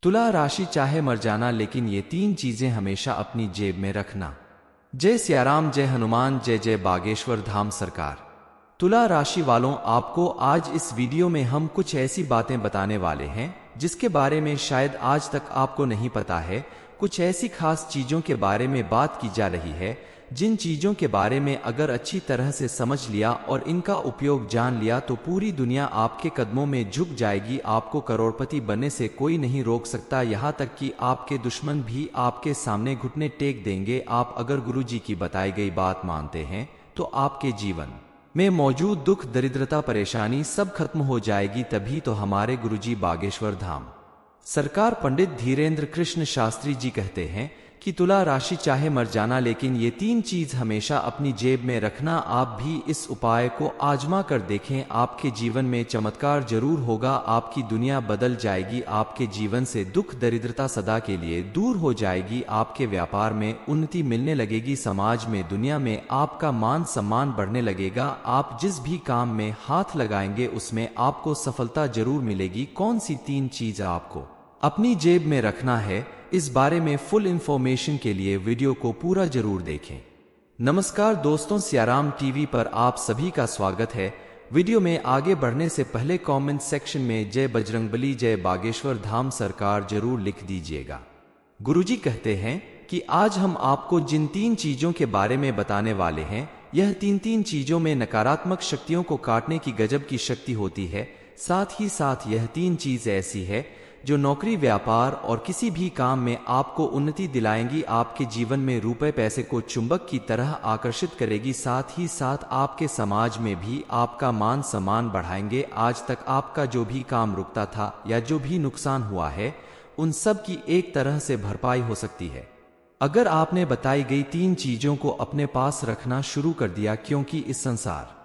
तुला राशि चाहे मर जाना, लेकिन ये तीन चीजें हमेशा अपनी जेब में रखना। जय सियाराम, जय हनुमान, जय जय बागेश्वर धाम सरकार। तुला राशि वालों, आपको आज इस वीडियो में हम कुछ ऐसी बातें बताने वाले हैं जिसके बारे में शायद आज तक आपको नहीं पता है। कुछ ऐसी खास चीजों के बारे में बात की जा रही है जिन चीजों के बारे में अगर अच्छी तरह से समझ लिया और इनका उपयोग जान लिया तो पूरी दुनिया आपके कदमों में झुक जाएगी। आपको करोड़पति बनने से कोई नहीं रोक सकता, यहाँ तक कि आपके दुश्मन भी आपके सामने घुटने टेक देंगे। आप अगर गुरुजी की बताई गई बात मानते हैं तो आपके जीवन में मौजूद दुख, दरिद्रता, परेशानी सब खत्म हो जाएगी। तभी तो हमारे गुरुजी बागेश्वर धाम सरकार पंडित धीरेन्द्र कृष्ण शास्त्री जी कहते हैं कि तुला राशि चाहे मर जाना, लेकिन ये तीन चीज हमेशा अपनी जेब में रखना। आप भी इस उपाय को आजमा कर देखें, आपके जीवन में चमत्कार जरूर होगा। आपकी दुनिया बदल जाएगी, आपके जीवन से दुख, दरिद्रता सदा के लिए दूर हो जाएगी। आपके व्यापार में उन्नति मिलने लगेगी, समाज में, दुनिया में आपका मान सम्मान बढ़ने लगेगा। आप जिस भी काम में हाथ लगाएंगे उसमें आपको सफलता जरूर मिलेगी। कौन सी तीन चीज आपको अपनी जेब में रखना है, इस बारे में फुल इंफॉर्मेशन के लिए वीडियो को पूरा जरूर देखें। नमस्कार दोस्तों, सियाराम टीवी पर आप सभी का स्वागत है। वीडियो में आगे बढ़ने से पहले कमेंट सेक्शन में जय बजरंगबली, जय बागेश्वर धाम सरकार जरूर लिख दीजिएगा। गुरुजी कहते हैं कि आज हम आपको जिन तीन चीजों के बारे में बताने वाले हैं, यह तीन चीजों में नकारात्मक शक्तियों को काटने की गजब की शक्ति होती है। साथ ही साथ यह तीन चीज ऐसी है जो नौकरी, व्यापार और किसी भी काम में आपको उन्नति दिलाएंगी, आपके जीवन में रुपए पैसे को चुंबक की तरह आकर्षित करेगी। साथ ही साथ आपके समाज में भी आपका मान सम्मान बढ़ाएंगे। आज तक आपका जो भी काम रुकता था या जो भी नुकसान हुआ है, उन सब की एक तरह से भरपाई हो सकती है अगर आपने बताई गई तीन चीजों को अपने पास रखना शुरू कर दिया। क्योंकि इस संसार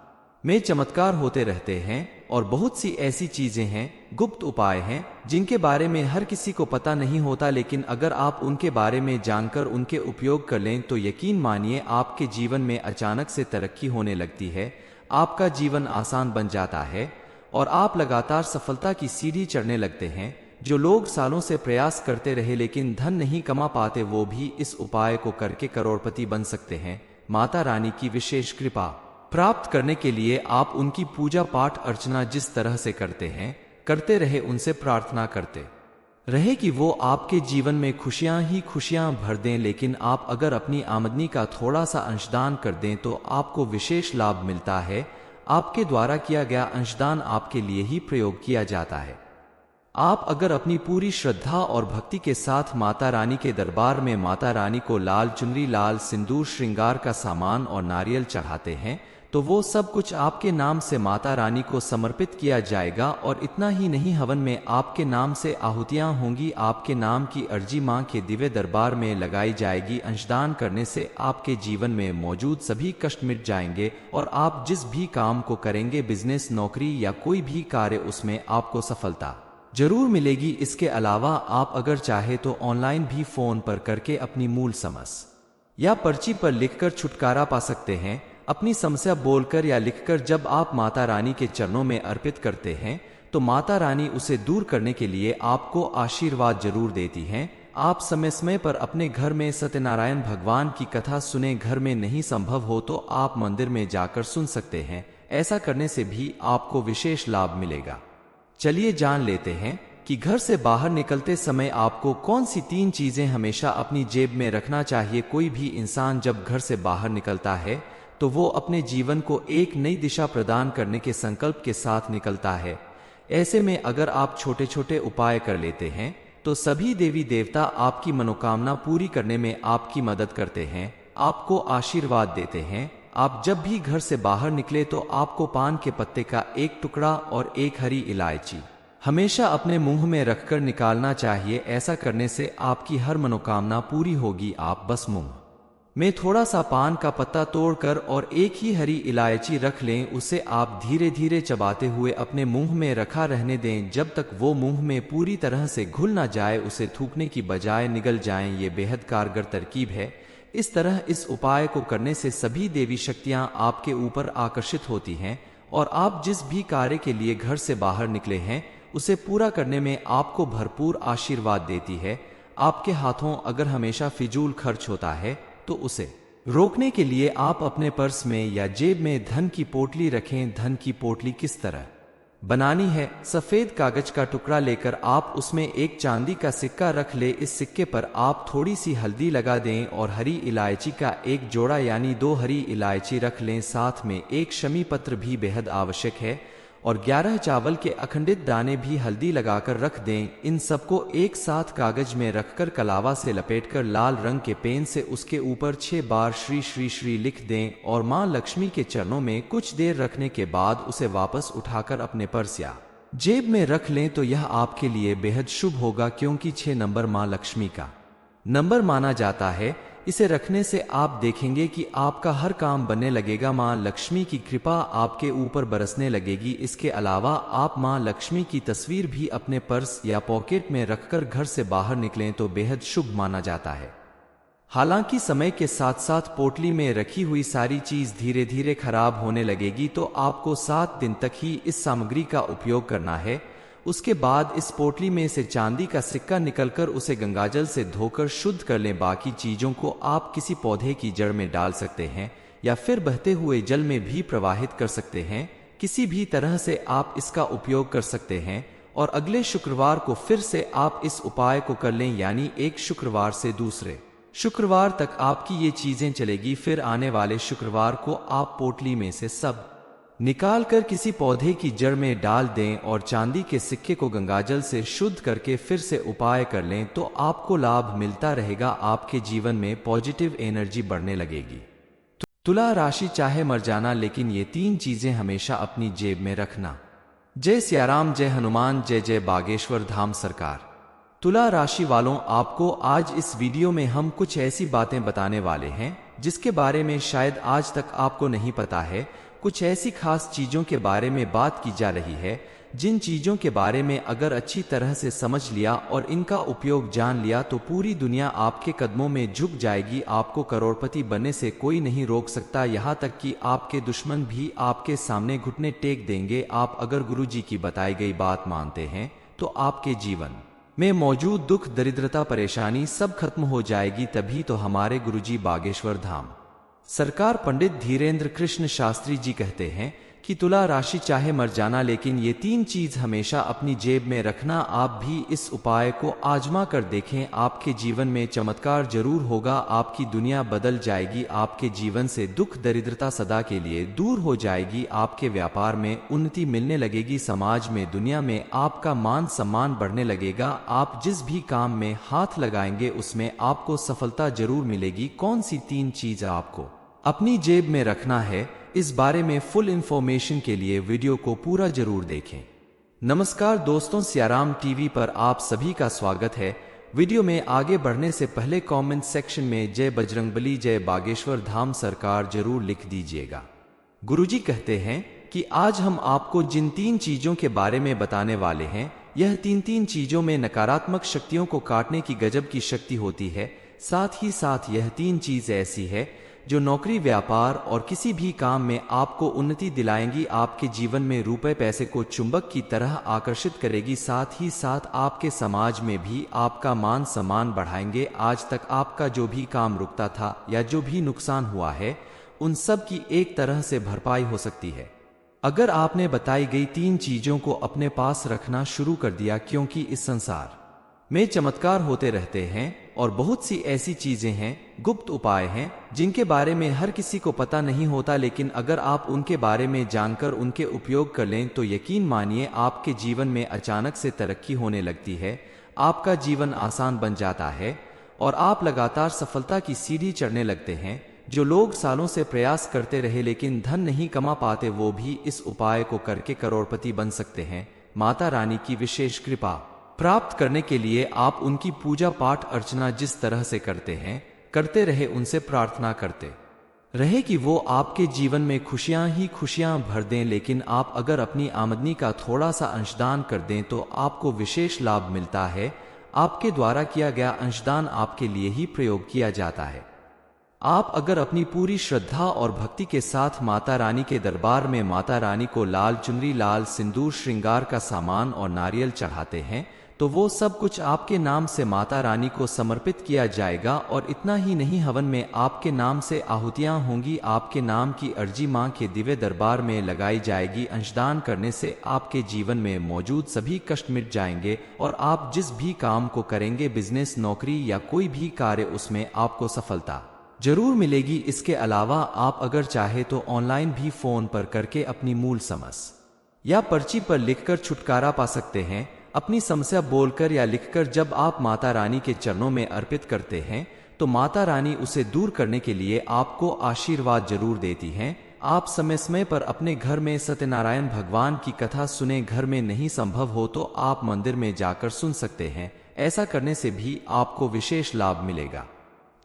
में चमत्कार होते रहते हैं और बहुत सी ऐसी चीजें हैं, गुप्त उपाय हैं जिनके बारे में हर किसी को पता नहीं होता, लेकिन अगर आप उनके बारे में जानकर उनके उपयोग कर लें तो यकीन मानिए आपके जीवन में अचानक से तरक्की होने लगती है। आपका जीवन आसान बन जाता है और आप लगातार सफलता की सीढ़ी चढ़ने लगते हैं। जो लोग सालों से प्रयास करते रहे लेकिन धन नहीं कमा पाते, वो भी इस उपाय को करके करोड़पति बन सकते हैं। माता रानी की विशेष कृपा प्राप्त करने के लिए आप उनकी पूजा पाठ अर्चना जिस तरह से करते हैं, करते रहे, उनसे प्रार्थना करते रहे कि वो आपके जीवन में खुशियां ही खुशियां भर दें। लेकिन आप अगर अपनी आमदनी का थोड़ा सा अंशदान कर दें तो आपको विशेष लाभ मिलता है। आपके द्वारा किया गया अंशदान आपके लिए ही प्रयोग किया जाता है। आप अगर अपनी पूरी श्रद्धा और भक्ति के साथ माता रानी के दरबार में माता रानी को लाल चुनरी, लाल सिंदूर, श्रृंगार का सामान और नारियल चढ़ाते हैं तो वो सब कुछ आपके नाम से माता रानी को समर्पित किया जाएगा। और इतना ही नहीं, हवन में आपके नाम से आहुतियां होंगी, आपके नाम की अर्जी मां के दिव्य दरबार में लगाई जाएगी। अंशदान करने से आपके जीवन में मौजूद सभी कष्ट मिट जाएंगे और आप जिस भी काम को करेंगे, बिजनेस, नौकरी या कोई भी कार्य, उसमें आपको सफलता जरूर मिलेगी। इसके अलावा आप अगर चाहे तो ऑनलाइन भी फोन पर करके अपनी मूल समस्या या पर्ची पर लिखकर छुटकारा पा सकते हैं। अपनी समस्या बोलकर या लिखकर जब आप माता रानी के चरणों में अर्पित करते हैं तो माता रानी उसे दूर करने के लिए आपको आशीर्वाद जरूर देती हैं। आप समय समय पर अपने घर में सत्यनारायण भगवान की कथा सुने। घर में नहीं संभव हो तो आप मंदिर में जाकर सुन सकते हैं। ऐसा करने से भी आपको विशेष लाभ मिलेगा। चलिए जान लेते हैं कि घर से बाहर निकलते समय आपको कौन सी तीन चीजें हमेशा अपनी जेब में रखना चाहिए। कोई भी इंसान जब घर से बाहर निकलता है तो वो अपने जीवन को एक नई दिशा प्रदान करने के संकल्प के साथ निकलता है। ऐसे में अगर आप छोटे छोटे उपाय कर लेते हैं तो सभी देवी देवता आपकी मनोकामना पूरी करने में आपकी मदद करते हैं, आपको आशीर्वाद देते हैं। आप जब भी घर से बाहर निकले तो आपको पान के पत्ते का एक टुकड़ा और एक हरी इलायची हमेशा अपने मुंह में रखकर निकालना चाहिए। ऐसा करने से आपकी हर मनोकामना पूरी होगी। आप बस मुंह में थोड़ा सा पान का पत्ता तोड़कर और एक ही हरी इलायची रख लें। उसे आप धीरे धीरे चबाते हुए अपने मुंह में रखा रहने दें जब तक वो मुंह में पूरी तरह से घुल ना जाए, उसे थूकने की बजाय निगल जाएं। ये बेहद कारगर तरकीब है। इस तरह इस उपाय को करने से सभी देवी शक्तियां आपके ऊपर आकर्षित होती हैं और आप जिस भी कार्य के लिए घर से बाहर निकले हैं उसे पूरा करने में आपको भरपूर आशीर्वाद देती है। आपके हाथों अगर हमेशा फिजूल खर्च होता है तो उसे रोकने के लिए आप अपने पर्स में या जेब में धन की पोटली रखें। धन की पोटली किस तरह बनानी है? सफेद कागज का टुकड़ा लेकर आप उसमें एक चांदी का सिक्का रख ले। इस सिक्के पर आप थोड़ी सी हल्दी लगा दें और हरी इलायची का एक जोड़ा यानी 2 हरी इलायची रख लें। साथ में एक शमी पत्र भी बेहद आवश्यक है और 11 चावल के अखंडित दाने भी हल्दी लगाकर रख दें। इन सबको एक साथ कागज में रखकर कलावा से लपेटकर लाल रंग के पेन से उसके ऊपर 6 बार श्री श्री श्री लिख दें और मां लक्ष्मी के चरणों में कुछ देर रखने के बाद उसे वापस उठाकर अपने पर्स या जेब में रख लें तो यह आपके लिए बेहद शुभ होगा, क्योंकि 6 नंबर मां लक्ष्मी का नंबर माना जाता है। इसे रखने से आप देखेंगे कि आपका हर काम बनने लगेगा, मां लक्ष्मी की कृपा आपके ऊपर बरसने लगेगी। इसके अलावा आप मां लक्ष्मी की तस्वीर भी अपने पर्स या पॉकेट में रखकर घर से बाहर निकलें तो बेहद शुभ माना जाता है। हालांकि समय के साथ साथ पोटली में रखी हुई सारी चीज धीरे धीरे खराब होने लगेगी, तो आपको 7 दिन तक ही इस सामग्री का उपयोग करना है। उसके बाद इस पोटली में से चांदी का सिक्का निकलकर उसे गंगाजल से धोकर शुद्ध कर लें। बाकी चीजों को आप किसी पौधे की जड़ में डाल सकते हैं या फिर बहते हुए जल में भी प्रवाहित कर सकते हैं। किसी भी तरह से आप इसका उपयोग कर सकते हैं और अगले शुक्रवार को फिर से आप इस उपाय को कर लें, यानी एक शुक्रवार से दूसरे शुक्रवार तक आपकी ये चीजें चलेगी। फिर आने वाले शुक्रवार को आप पोटली में से सब निकाल कर किसी पौधे की जड़ में डाल दें और चांदी के सिक्के को गंगाजल से शुद्ध करके फिर से उपाय कर लें तो आपको लाभ मिलता रहेगा। आपके जीवन में पॉजिटिव एनर्जी बढ़ने लगेगी। तुला राशि, चाहे मर जाना लेकिन ये 3 चीजें हमेशा अपनी जेब में रखना। जय सियाराम, जय हनुमान, जय जय बागेश्वर धाम सरकार। तुला राशि वालों, आपको आज इस वीडियो में हम कुछ ऐसी बातें बताने वाले हैं जिसके बारे में शायद आज तक आपको नहीं पता है। कुछ ऐसी खास चीजों के बारे में बात की जा रही है जिन चीजों के बारे में अगर अच्छी तरह से समझ लिया और इनका उपयोग जान लिया तो पूरी दुनिया आपके कदमों में झुक जाएगी। आपको करोड़पति बनने से कोई नहीं रोक सकता, यहाँ तक कि आपके दुश्मन भी आपके सामने घुटने टेक देंगे। आप अगर गुरुजी की बताई गई बात मानते हैं तो आपके जीवन में मौजूद दुख, दरिद्रता, परेशानी सब खत्म हो जाएगी। तभी तो हमारे गुरुजी बागेश्वर धाम सरकार पंडित धीरेन्द्र कृष्ण शास्त्री जी कहते हैं कि तुला राशि, चाहे मर जाना लेकिन ये 3 चीज हमेशा अपनी जेब में रखना। आप भी इस उपाय को आजमा कर देखें, आपके जीवन में चमत्कार जरूर होगा। आपकी दुनिया बदल जाएगी, आपके जीवन से दुख दरिद्रता सदा के लिए दूर हो जाएगी। आपके व्यापार में उन्नति मिलने लगेगी, समाज में, दुनिया में आपका मान सम्मान बढ़ने लगेगा। आप जिस भी काम में हाथ लगाएंगे उसमें आपको सफलता जरूर मिलेगी। कौन सी 3 चीज आपको अपनी जेब में रखना है, इस बारे में फुल इंफॉर्मेशन के लिए वीडियो को पूरा जरूर देखें। नमस्कार दोस्तों, सियाराम टीवी पर आप सभी का स्वागत है। वीडियो में आगे बढ़ने से पहले कमेंट सेक्शन में जय बजरंगबली, जय बागेश्वर धाम सरकार जरूर लिख दीजिएगा। गुरुजी कहते हैं कि आज हम आपको जिन 3 चीजों के बारे में बताने वाले हैं, यह 3 चीजों में नकारात्मक शक्तियों को काटने की गजब की शक्ति होती है। साथ ही साथ यह 3 चीज ऐसी है जो नौकरी, व्यापार और किसी भी काम में आपको उन्नति दिलाएंगी। आपके जीवन में रुपए पैसे को चुंबक की तरह आकर्षित करेगी। साथ ही साथ आपके समाज में भी आपका मान सम्मान बढ़ाएंगे। आज तक आपका जो भी काम रुकता था या जो भी नुकसान हुआ है, उन सब की एक तरह से भरपाई हो सकती है अगर आपने बताई गई 3 चीजों को अपने पास रखना शुरू कर दिया। क्योंकि इस संसार में चमत्कार होते रहते हैं और बहुत सी ऐसी चीजें हैं, गुप्त उपाय हैं, जिनके बारे में हर किसी को पता नहीं होता। लेकिन अगर आप उनके बारे में जानकर उनके उपयोग कर लें तो यकीन मानिए आपके जीवन में अचानक से तरक्की होने लगती है। आपका जीवन आसान बन जाता है और आप लगातार सफलता की सीढ़ी चढ़ने लगते हैं। जो लोग सालों से प्रयास करते रहे लेकिन धन नहीं कमा पाते, वो भी इस उपाय को करके करोड़पति बन सकते हैं। माता रानी की विशेष कृपा प्राप्त करने के लिए आप उनकी पूजा पाठ अर्चना जिस तरह से करते हैं, करते रहे, उनसे प्रार्थना करते रहे कि वो आपके जीवन में खुशियां ही खुशियां भर दें। लेकिन आप अगर अपनी आमदनी का थोड़ा सा अंशदान कर दें तो आपको विशेष लाभ मिलता है। आपके द्वारा किया गया अंशदान आपके लिए ही प्रयोग किया जाता है। आप अगर अपनी पूरी श्रद्धा और भक्ति के साथ माता रानी के दरबार में माता रानी को लाल चुनरी, लाल सिंदूर, श्रृंगार का सामान और नारियल चढ़ाते हैं तो वो सब कुछ आपके नाम से माता रानी को समर्पित किया जाएगा। और इतना ही नहीं, हवन में आपके नाम से आहुतियां होंगी, आपके नाम की अर्जी मां के दिव्य दरबार में लगाई जाएगी। अंशदान करने से आपके जीवन में मौजूद सभी कष्ट मिट जाएंगे और आप जिस भी काम को करेंगे, बिजनेस, नौकरी या कोई भी कार्य, उसमें आपको सफलता जरूर मिलेगी। इसके अलावा आप अगर चाहे तो ऑनलाइन भी फोन पर करके अपनी मूल समस्या या पर्ची पर लिखकर छुटकारा पा सकते हैं। अपनी समस्या बोलकर या लिखकर जब आप माता रानी के चरणों में अर्पित करते हैं तो माता रानी उसे दूर करने के लिए आपको आशीर्वाद जरूर देती हैं। आप समय समय पर अपने घर में सत्यनारायण भगवान की कथा सुने। घर में नहीं संभव हो तो आप मंदिर में जाकर सुन सकते हैं। ऐसा करने से भी आपको विशेष लाभ मिलेगा।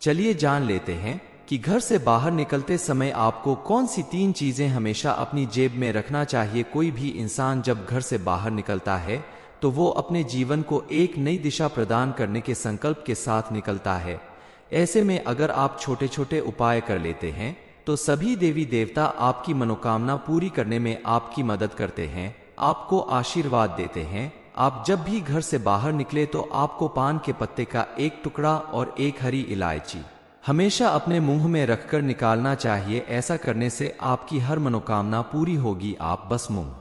चलिए जान लेते हैं कि घर से बाहर निकलते समय आपको कौन सी 3 चीजें हमेशा अपनी जेब में रखना चाहिए। कोई भी इंसान जब घर से बाहर निकलता है तो वो अपने जीवन को एक नई दिशा प्रदान करने के संकल्प के साथ निकलता है। ऐसे में अगर आप छोटे छोटे उपाय कर लेते हैं तो सभी देवी देवता आपकी मनोकामना पूरी करने में आपकी मदद करते हैं, आपको आशीर्वाद देते हैं। आप जब भी घर से बाहर निकले तो आपको पान के पत्ते का एक टुकड़ा और एक हरी इलायची हमेशा अपने मुंह में रखकर निकालना चाहिए। ऐसा करने से आपकी हर मनोकामना पूरी होगी। आप बस मुंह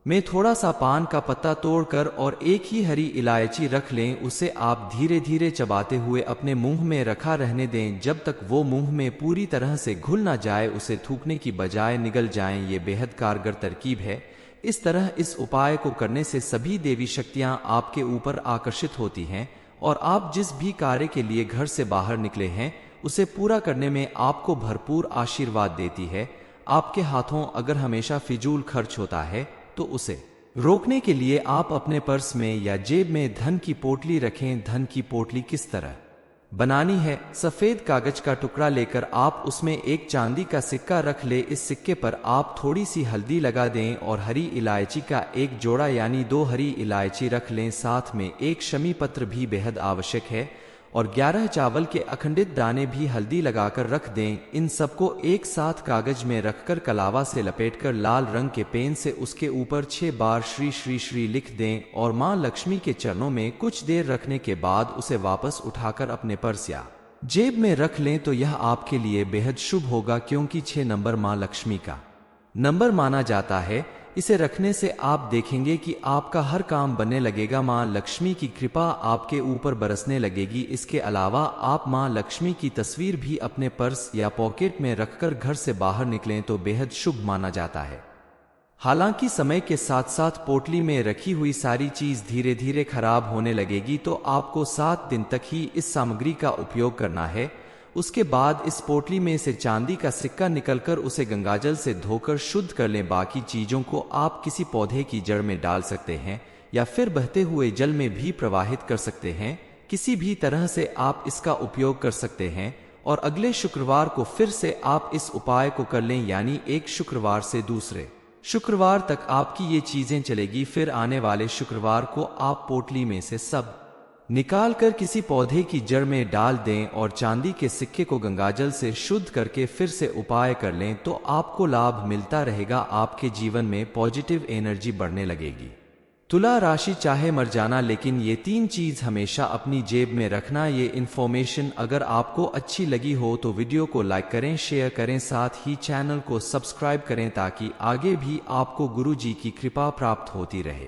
में थोड़ा सा पान का पत्ता तोड़कर और एक ही हरी इलायची रख लें। उसे आप धीरे धीरे चबाते हुए अपने मुंह में रखा रहने दें जब तक वो मुंह में पूरी तरह से घुल ना जाए, उसे थूकने की बजाय निगल जाएं। ये बेहद कारगर तरकीब है। इस तरह इस उपाय को करने से सभी देवी शक्तियां आपके ऊपर आकर्षित होती हैं और आप जिस भी कार्य के लिए घर से बाहर निकले हैं उसे पूरा करने में आपको भरपूर आशीर्वाद देती है। आपके हाथों अगर हमेशा फिजूल खर्च होता है तो उसे रोकने के लिए आप अपने पर्स में या जेब में धन की पोटली रखें। धन की पोटली किस तरह बनानी है? सफेद कागज का टुकड़ा लेकर आप उसमें एक चांदी का सिक्का रख ले। इस सिक्के पर आप थोड़ी सी हल्दी लगा दें और हरी इलायची का एक जोड़ा यानी 2 हरी इलायची रख लें। साथ में एक शमी पत्र भी बेहद आवश्यक है और 11 चावल के अखंडित दाने भी हल्दी लगाकर रख दें। इन सबको एक साथ कागज में रखकर कलावा से लपेटकर लाल रंग के पेन से उसके ऊपर 6 बार श्री श्री श्री लिख दें और मां लक्ष्मी के चरणों में कुछ देर रखने के बाद उसे वापस उठाकर अपने पर्स या जेब में रख लें तो यह आपके लिए बेहद शुभ होगा, क्योंकि 6 नंबर मां लक्ष्मी का नंबर माना जाता है। इसे रखने से आप देखेंगे कि आपका हर काम बनने लगेगा, मां लक्ष्मी की कृपा आपके ऊपर बरसने लगेगी। इसके अलावा आप मां लक्ष्मी की तस्वीर भी अपने पर्स या पॉकेट में रखकर घर से बाहर निकलें तो बेहद शुभ माना जाता है। हालांकि समय के साथ साथ पोटली में रखी हुई सारी चीज धीरे धीरे खराब होने लगेगी, तो आपको 7 दिन तक ही इस सामग्री का उपयोग करना है। उसके बाद इस पोटली में से चांदी का सिक्का निकलकर उसे गंगाजल से धोकर शुद्ध कर लें। बाकी चीजों को आप किसी पौधे की जड़ में डाल सकते हैं या फिर बहते हुए जल में भी प्रवाहित कर सकते हैं। किसी भी तरह से आप इसका उपयोग कर सकते हैं और अगले शुक्रवार को फिर से आप इस उपाय को कर लें, यानी एक शुक्रवार से दूसरे शुक्रवार तक आपकी ये चीजें चलेगी। फिर आने वाले शुक्रवार को आप पोटली में से सब निकाल कर किसी पौधे की जड़ में डाल दें और चांदी के सिक्के को गंगाजल से शुद्ध करके फिर से उपाय कर लें तो आपको लाभ मिलता रहेगा। आपके जीवन में पॉजिटिव एनर्जी बढ़ने लगेगी। तुला राशि, चाहे मर जाना लेकिन ये 3 चीज हमेशा अपनी जेब में रखना। ये इन्फॉर्मेशन अगर आपको अच्छी लगी हो तो वीडियो को लाइक करें, शेयर करें, साथ ही चैनल को सब्सक्राइब करें ताकि आगे भी आपको गुरु जी की कृपा प्राप्त होती रहे।